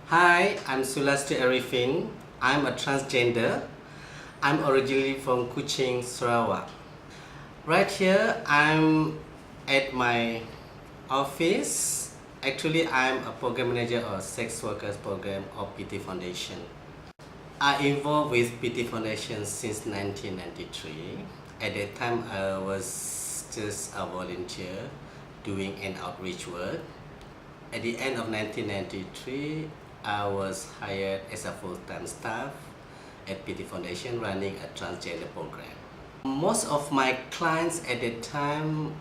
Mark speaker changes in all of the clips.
Speaker 1: Hi, I'm Sulastri Ariffin. I'm a transgender. I'm originally from Kuching, Sarawak. Right here, I'm at my office. Actually, I'm a program manager of Sex Workers Program of PT Foundation. I involved with PT Foundation since 1993. At that time, I was just a volunteer doing an outreach work. At the end of 1993, I was hired as a full-time staff at PT Foundation running a transgender program. Most of my clients at that time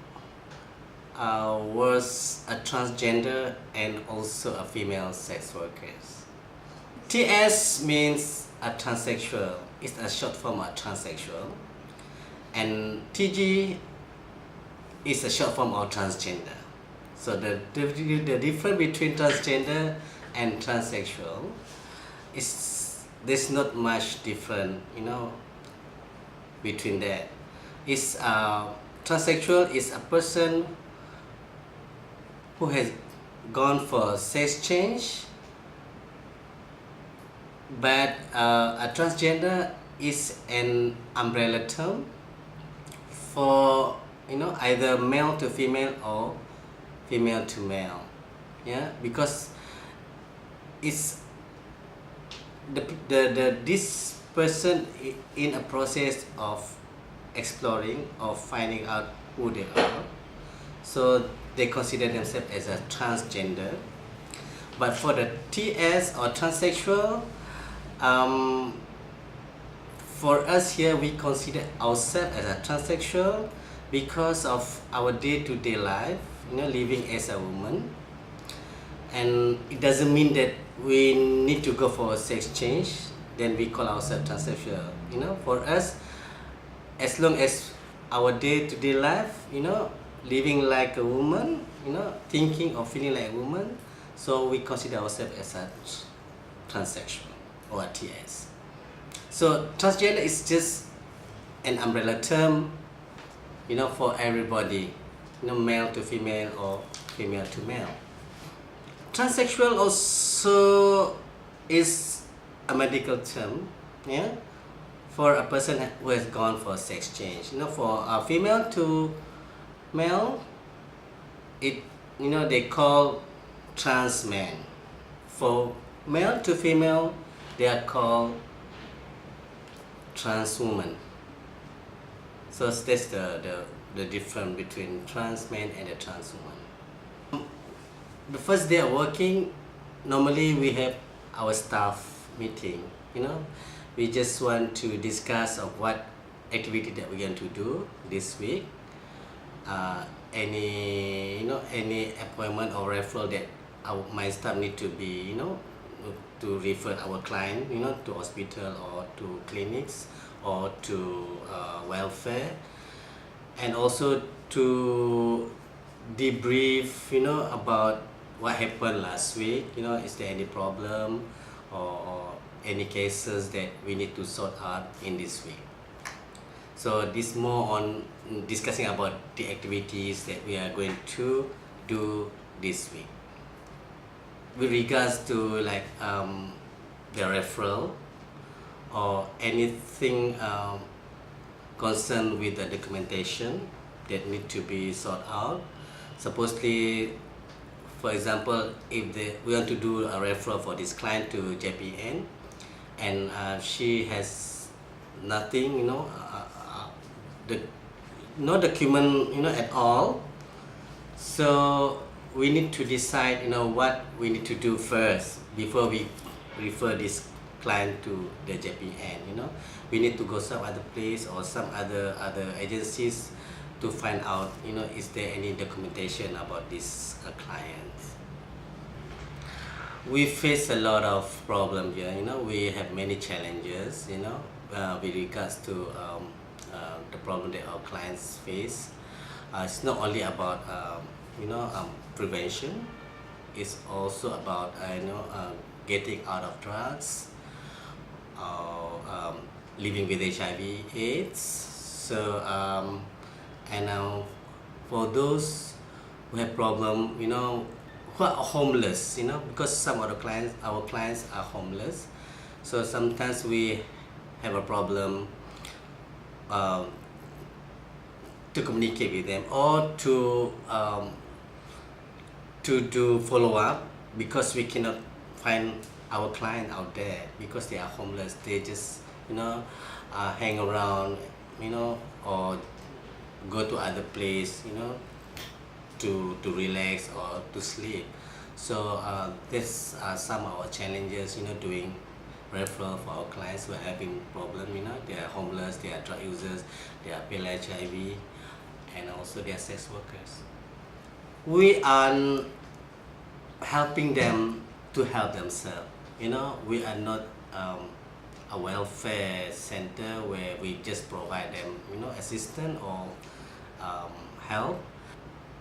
Speaker 1: was a transgender and also a female sex workers. TS means a transsexual. It's a short form of transsexual. And TG is a short form of transgender. So the difference between transgender and transsexual is there's not much different, between that. Is transsexual is a person who has gone for sex change, but a transgender is an umbrella term for either male to female or female to male, because it's this person in a process of exploring or finding out who they are, so they consider themselves as a transgender. But for the TS or transsexual, for us here, we consider ourselves as a transsexual because of our day-to-day life, living as a woman. And it doesn't mean that we need to go for a sex change, then we call ourselves transsexual. For us, as long as our day-to-day life, living like a woman, thinking or feeling like a woman, so we consider ourselves as a transsexual or a TS. So transgender is just an umbrella term, for everybody, male to female or female to male. Transsexual also is a medical term, for a person who has gone for sex change. For a female to male, they call trans man. For male to female, they are called trans woman. So that's the difference between trans man and a trans woman. The first day of working, normally we have our staff meeting. We just want to discuss of what activity that we're going to do this week. Any appointment or referral that my staff need to be, to refer our client, to hospital or to clinics or to welfare, and also to debrief, about what happened last week. Is there any problem or any cases that we need to sort out in this week? So this more on discussing about the activities that we are going to do this week. With regards to the referral or anything concerned with the documentation that need to be sorted out. Supposedly, for example, if we want to do a referral for this client to JPN, and she has nothing, no document, at all. So we need to decide, what we need to do first before we refer this client to the JPN. We need to go some other place or some other agencies to find out, is there any documentation about this client. We face a lot of problems here. We have many challenges, with regards to the problem that our clients face. It's not only about prevention. It's also about getting out of drugs or living with HIV/AIDS. So and now for those who have problem, who are homeless, because some of our clients are homeless. So sometimes we have a problem um, to communicate with them, or to do follow up, because we cannot find our client out there because they are homeless. They just hang around, or go to other place, to relax or to sleep. So this are some of our challenges, doing referral for our clients who are having problem. They are homeless, they are drug users, they are HIV, and also they are sex workers. We are helping them to help themselves. We are not a welfare center where we just provide them, assistance or help.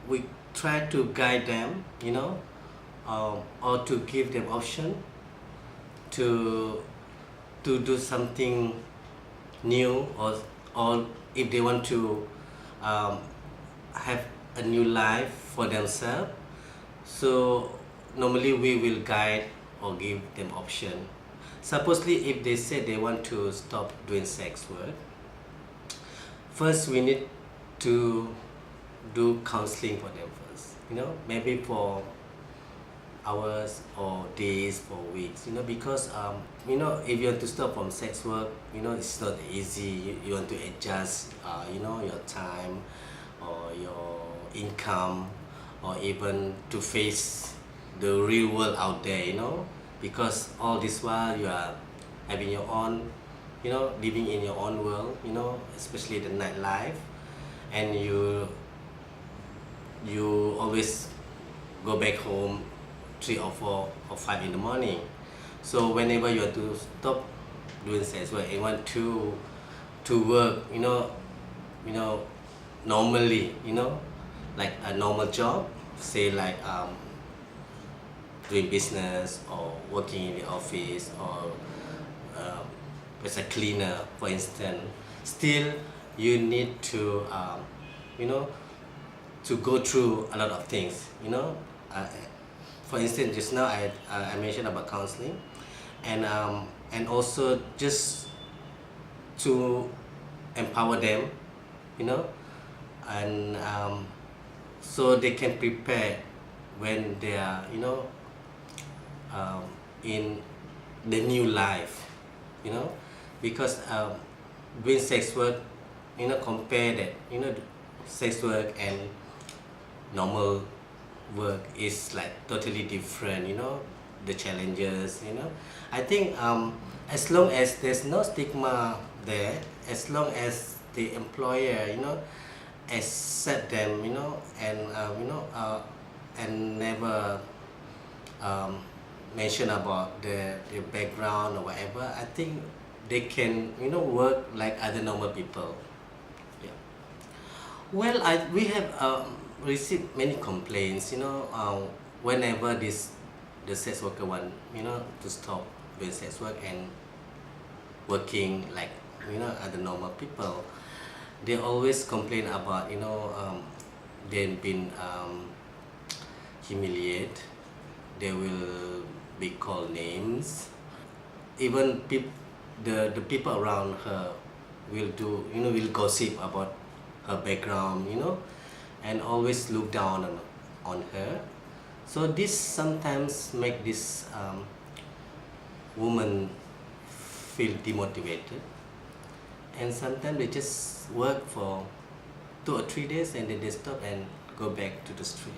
Speaker 1: We try to guide them, or to give them option to do something new, or if they want to have a new life for themselves. So normally we will guide or give them option. Supposedly, if they say they want to stop doing sex work, first we need to do counseling for them first, maybe for hours or days, for weeks, because if you want to stop from sex work, it's not easy. You want to adjust your time or your income, or even to face the real world out there, because all this while you are having your own, living in your own world, especially the nightlife, and you always go back home 3 or 4 or 5 in the morning. So whenever you have to stop doing sex work and want to work, normally, like a normal job, say like doing business or working in the office, or as a cleaner, for instance, still you need to to go through a lot of things. For instance, just now I mentioned about counseling, and also just to empower them, and so they can prepare when they are in the new life, because doing sex work, compare that, sex work and normal work is like totally different. The challenges, I think as long as there's no stigma there, as long as the employer accept them, and never mention about their background or whatever, I think they can work like other normal people. Yeah. Well, we have received many complaints, whenever the sex worker want to stop doing sex work and working like other normal people. They always complain about they've been humiliated. They will be called names. Even the people around her will will gossip about her background, and always look down on her. So this sometimes make this woman feel demotivated, and sometimes they just work for 2 or 3 days and then they stop and go back to the street.